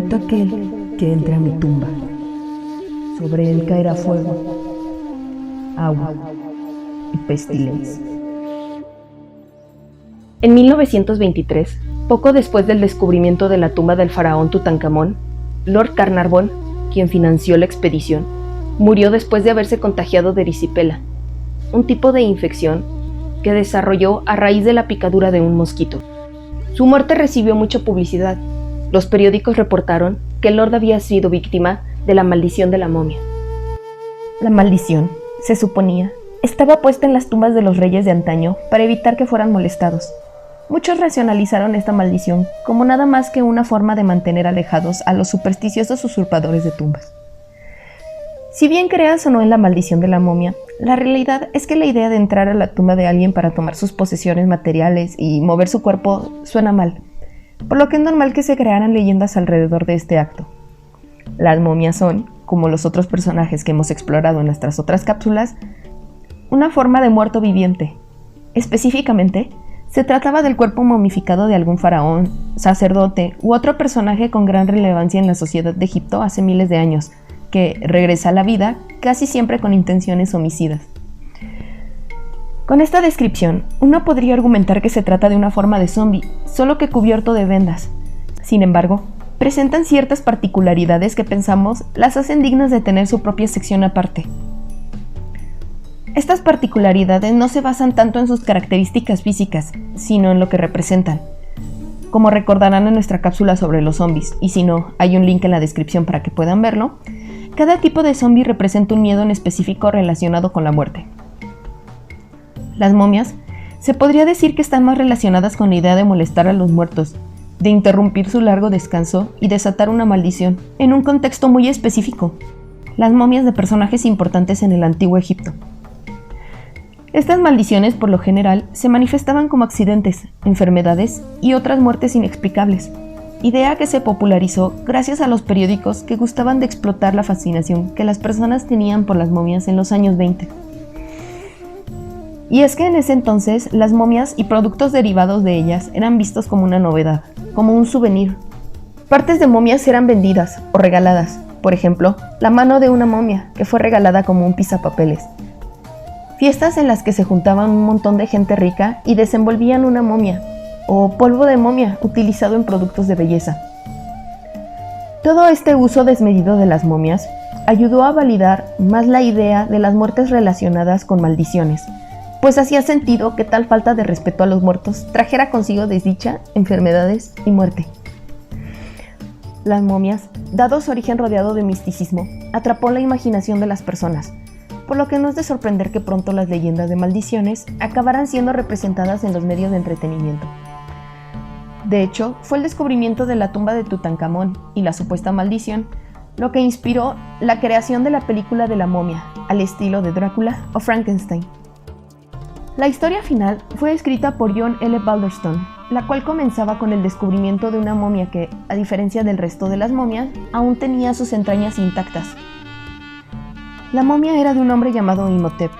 Bendito aquel que entre a mi tumba. Sobre él caerá fuego, agua y pestilencia. En 1923, poco después del descubrimiento de la tumba del faraón Tutankamón, Lord Carnarvon, quien financió la expedición, murió después de haberse contagiado de erisipela, un tipo de infección que desarrolló a raíz de la picadura de un mosquito. Su muerte recibió mucha publicidad. Los periódicos reportaron que el Lord había sido víctima de la maldición de la momia. La maldición, se suponía, estaba puesta en las tumbas de los reyes de antaño para evitar que fueran molestados. Muchos racionalizaron esta maldición como nada más que una forma de mantener alejados a los supersticiosos usurpadores de tumbas. Si bien creas o no en la maldición de la momia, la realidad es que la idea de entrar a la tumba de alguien para tomar sus posesiones materiales y mover su cuerpo suena mal, por lo que es normal que se crearan leyendas alrededor de este acto. Las momias son, como los otros personajes que hemos explorado en nuestras otras cápsulas, una forma de muerto viviente. Específicamente, se trataba del cuerpo momificado de algún faraón, sacerdote u otro personaje con gran relevancia en la sociedad de Egipto hace miles de años, que regresa a la vida casi siempre con intenciones homicidas. Con esta descripción, uno podría argumentar que se trata de una forma de zombie, solo que cubierto de vendas. Sin embargo, presentan ciertas particularidades que pensamos las hacen dignas de tener su propia sección aparte. Estas particularidades no se basan tanto en sus características físicas, sino en lo que representan. Como recordarán en nuestra cápsula sobre los zombies, y si no, hay un link en la descripción para que puedan verlo, cada tipo de zombie representa un miedo en específico relacionado con la muerte. Las momias se podría decir que están más relacionadas con la idea de molestar a los muertos, de interrumpir su largo descanso y desatar una maldición, en un contexto muy específico: las momias de personajes importantes en el antiguo Egipto. Estas maldiciones, por lo general, se manifestaban como accidentes, enfermedades y otras muertes inexplicables, idea que se popularizó gracias a los periódicos que gustaban de explotar la fascinación que las personas tenían por las momias en los años 20. Y es que en ese entonces las momias y productos derivados de ellas eran vistos como una novedad, como un souvenir. Partes de momias eran vendidas o regaladas, por ejemplo, la mano de una momia que fue regalada como un pisapapeles. Fiestas en las que se juntaban un montón de gente rica y desenvolvían una momia, o polvo de momia utilizado en productos de belleza. Todo este uso desmedido de las momias ayudó a validar más la idea de las muertes relacionadas con maldiciones, pues hacía sentido que tal falta de respeto a los muertos trajera consigo desdicha, enfermedades y muerte. Las momias, dado su origen rodeado de misticismo, atrapó la imaginación de las personas, por lo que no es de sorprender que pronto las leyendas de maldiciones acabaran siendo representadas en los medios de entretenimiento. De hecho, fue el descubrimiento de la tumba de Tutankamón y la supuesta maldición lo que inspiró la creación de la película de la momia, al estilo de Drácula o Frankenstein. La historia final fue escrita por John L. Balderston, la cual comenzaba con el descubrimiento de una momia que, a diferencia del resto de las momias, aún tenía sus entrañas intactas. La momia era de un hombre llamado Imhotep,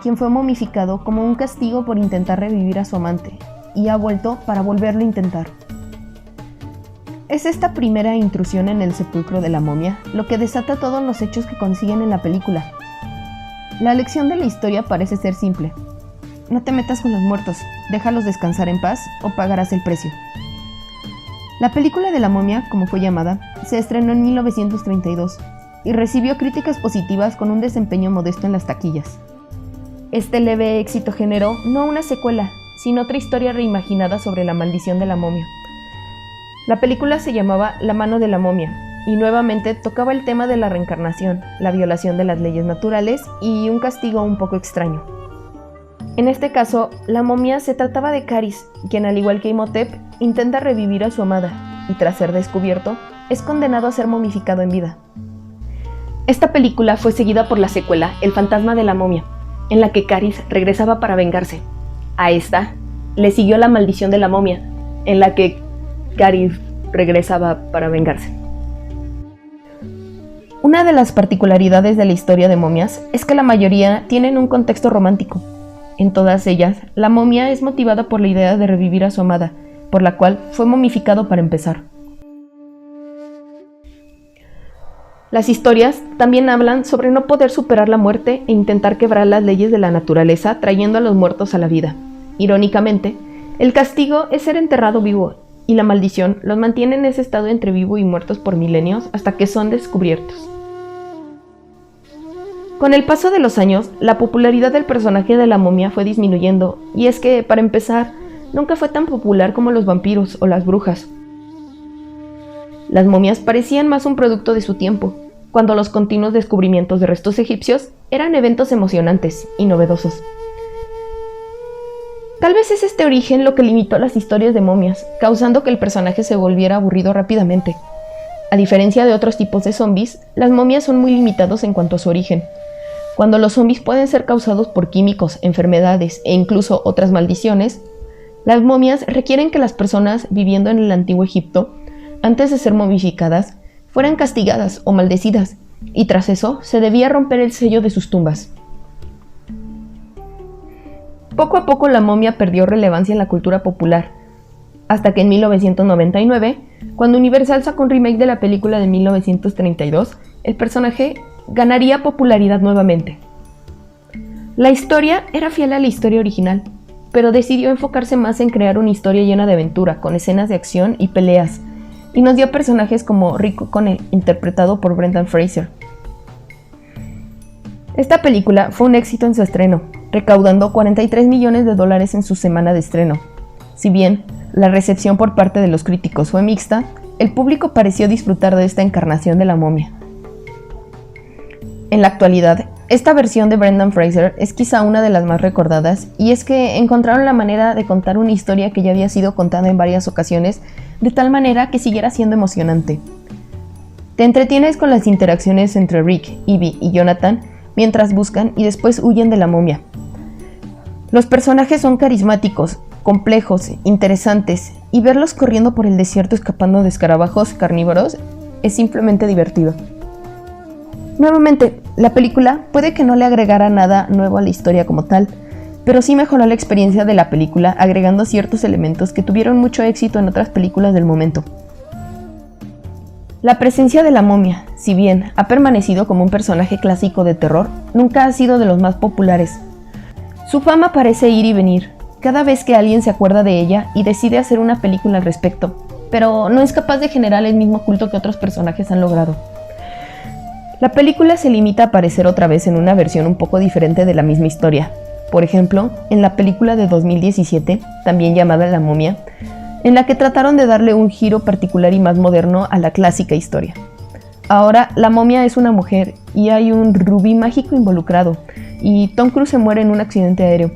quien fue momificado como un castigo por intentar revivir a su amante, y ha vuelto para volverlo a intentar. Es esta primera intrusión en el sepulcro de la momia lo que desata todos los hechos que consiguen en la película. La lección de la historia parece ser simple: no te metas con los muertos, déjalos descansar en paz o pagarás el precio. La película de la momia, como fue llamada, se estrenó en 1932 y recibió críticas positivas con un desempeño modesto en las taquillas. Este leve éxito generó no una secuela, sino otra historia reimaginada sobre la maldición de la momia. La película se llamaba La mano de la momia y nuevamente tocaba el tema de la reencarnación, la violación de las leyes naturales y un castigo un poco extraño. En este caso, la momia se trataba de Caris, quien al igual que Imhotep intenta revivir a su amada y tras ser descubierto, es condenado a ser momificado en vida. Esta película fue seguida por la secuela El fantasma de la momia, en la que Caris regresaba para vengarse. A esta le siguió La maldición de la momia, en la que Caris regresaba para vengarse. Una de las particularidades de la historia de momias es que la mayoría tienen un contexto romántico. En todas ellas, la momia es motivada por la idea de revivir a su amada, por la cual fue momificado para empezar. Las historias también hablan sobre no poder superar la muerte e intentar quebrar las leyes de la naturaleza trayendo a los muertos a la vida. Irónicamente, el castigo es ser enterrado vivo y la maldición los mantiene en ese estado entre vivo y muertos por milenios hasta que son descubiertos. Con el paso de los años, la popularidad del personaje de la momia fue disminuyendo, y es que, para empezar, nunca fue tan popular como los vampiros o las brujas. Las momias parecían más un producto de su tiempo, cuando los continuos descubrimientos de restos egipcios eran eventos emocionantes y novedosos. Tal vez es este origen lo que limitó las historias de momias, causando que el personaje se volviera aburrido rápidamente. A diferencia de otros tipos de zombies, las momias son muy limitados en cuanto a su origen. Cuando los zombies pueden ser causados por químicos, enfermedades e incluso otras maldiciones, las momias requieren que las personas viviendo en el antiguo Egipto, antes de ser momificadas, fueran castigadas o maldecidas, y tras eso se debía romper el sello de sus tumbas. Poco a poco la momia perdió relevancia en la cultura popular, hasta que en 1999, cuando Universal sacó un remake de la película de 1932, el personaje ganaría popularidad nuevamente. La historia era fiel a la historia original, pero decidió enfocarse más en crear una historia llena de aventura, con escenas de acción y peleas, y nos dio personajes como Rick O'Connell, interpretado por Brendan Fraser. Esta película fue un éxito en su estreno, recaudando $43 millones en su semana de estreno. Si bien la recepción por parte de los críticos fue mixta, el público pareció disfrutar de esta encarnación de la momia. En la actualidad, esta versión de Brendan Fraser es quizá una de las más recordadas, y es que encontraron la manera de contar una historia que ya había sido contada en varias ocasiones, de tal manera que siguiera siendo emocionante. Te entretienes con las interacciones entre Rick, Ivy y Jonathan mientras buscan y después huyen de la momia. Los personajes son carismáticos, complejos, interesantes, y verlos corriendo por el desierto escapando de escarabajos carnívoros es simplemente divertido. Nuevamente, la película puede que no le agregara nada nuevo a la historia como tal, pero sí mejoró la experiencia de la película agregando ciertos elementos que tuvieron mucho éxito en otras películas del momento. La presencia de la momia, si bien ha permanecido como un personaje clásico de terror, nunca ha sido de los más populares. Su fama parece ir y venir, cada vez que alguien se acuerda de ella y decide hacer una película al respecto, pero no es capaz de generar el mismo culto que otros personajes han logrado. La película se limita a aparecer otra vez en una versión un poco diferente de la misma historia. Por ejemplo, en la película de 2017, también llamada La momia, en la que trataron de darle un giro particular y más moderno a la clásica historia. Ahora, la momia es una mujer y hay un rubí mágico involucrado, y Tom Cruise se muere en un accidente aéreo.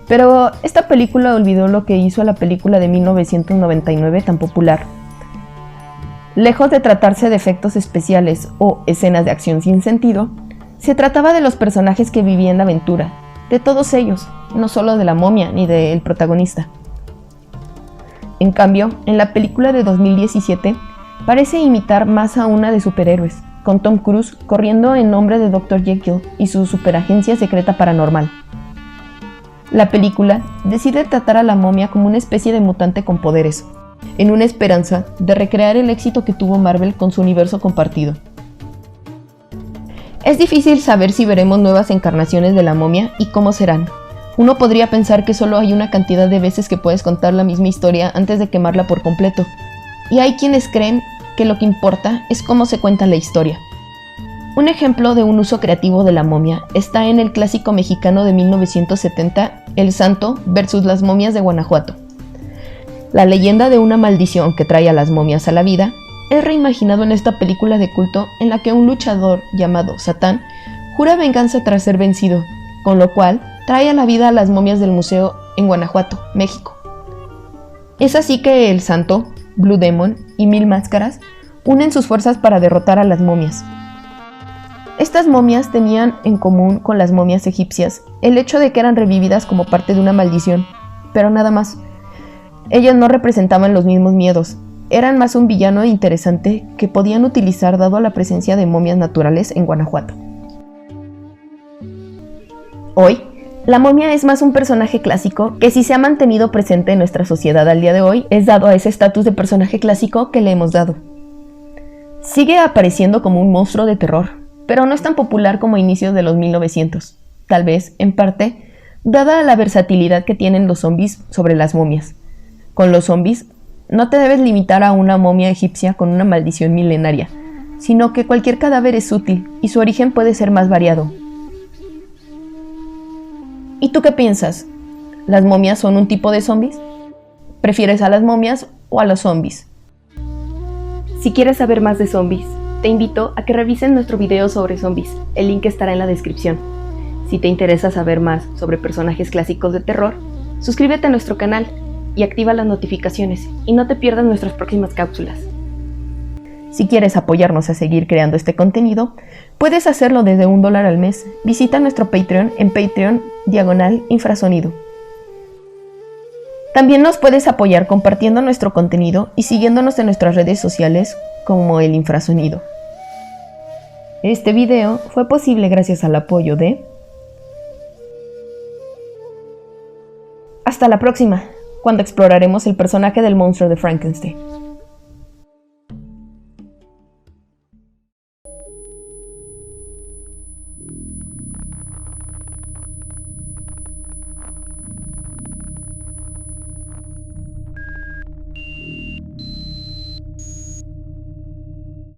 Pero esta película olvidó lo que hizo a la película de 1999 tan popular. Lejos de tratarse de efectos especiales o escenas de acción sin sentido, se trataba de los personajes que vivían la aventura, de todos ellos, no solo de la momia ni del protagonista. En cambio, en la película de 2017, parece imitar más a una de superhéroes, con Tom Cruise corriendo en nombre de Dr. Jekyll y su superagencia secreta paranormal. La película decide tratar a la momia como una especie de mutante con poderes, en una esperanza de recrear el éxito que tuvo Marvel con su universo compartido. Es difícil saber si veremos nuevas encarnaciones de la momia y cómo serán. Uno podría pensar que solo hay una cantidad de veces que puedes contar la misma historia antes de quemarla por completo, y hay quienes creen que lo que importa es cómo se cuenta la historia. Un ejemplo de un uso creativo de la momia está en el clásico mexicano de 1970, El Santo versus las momias de Guanajuato. La leyenda de una maldición que trae a las momias a la vida es reimaginado en esta película de culto en la que un luchador llamado Satán jura venganza tras ser vencido, con lo cual trae a la vida a las momias del museo en Guanajuato, México. Es así que el Santo, Blue Demon y Mil Máscaras unen sus fuerzas para derrotar a las momias. Estas momias tenían en común con las momias egipcias el hecho de que eran revividas como parte de una maldición, pero nada más. Ellas no representaban los mismos miedos, eran más un villano interesante que podían utilizar dado la presencia de momias naturales en Guanajuato. Hoy, la momia es más un personaje clásico que si se ha mantenido presente en nuestra sociedad al día de hoy es dado a ese estatus de personaje clásico que le hemos dado. Sigue apareciendo como un monstruo de terror, pero no es tan popular como a inicios de los 1900, tal vez, en parte, dada la versatilidad que tienen los zombies sobre las momias. Con los zombies, no te debes limitar a una momia egipcia con una maldición milenaria, sino que cualquier cadáver es útil y su origen puede ser más variado. ¿Y tú qué piensas? ¿Las momias son un tipo de zombies? ¿Prefieres a las momias o a los zombies? Si quieres saber más de zombies, te invito a que revises nuestro video sobre zombies. El link estará en la descripción. Si te interesa saber más sobre personajes clásicos de terror, suscríbete a nuestro canal y activa las notificaciones y no te pierdas nuestras próximas cápsulas. Si quieres apoyarnos a seguir creando este contenido, puedes hacerlo desde $1 al mes. Visita nuestro Patreon en Patreon/Infrasonido. También nos puedes apoyar compartiendo nuestro contenido y siguiéndonos en nuestras redes sociales como El Infrasonido. Este video fue posible gracias al apoyo de... Hasta la próxima, cuando exploraremos el personaje del monstruo de Frankenstein.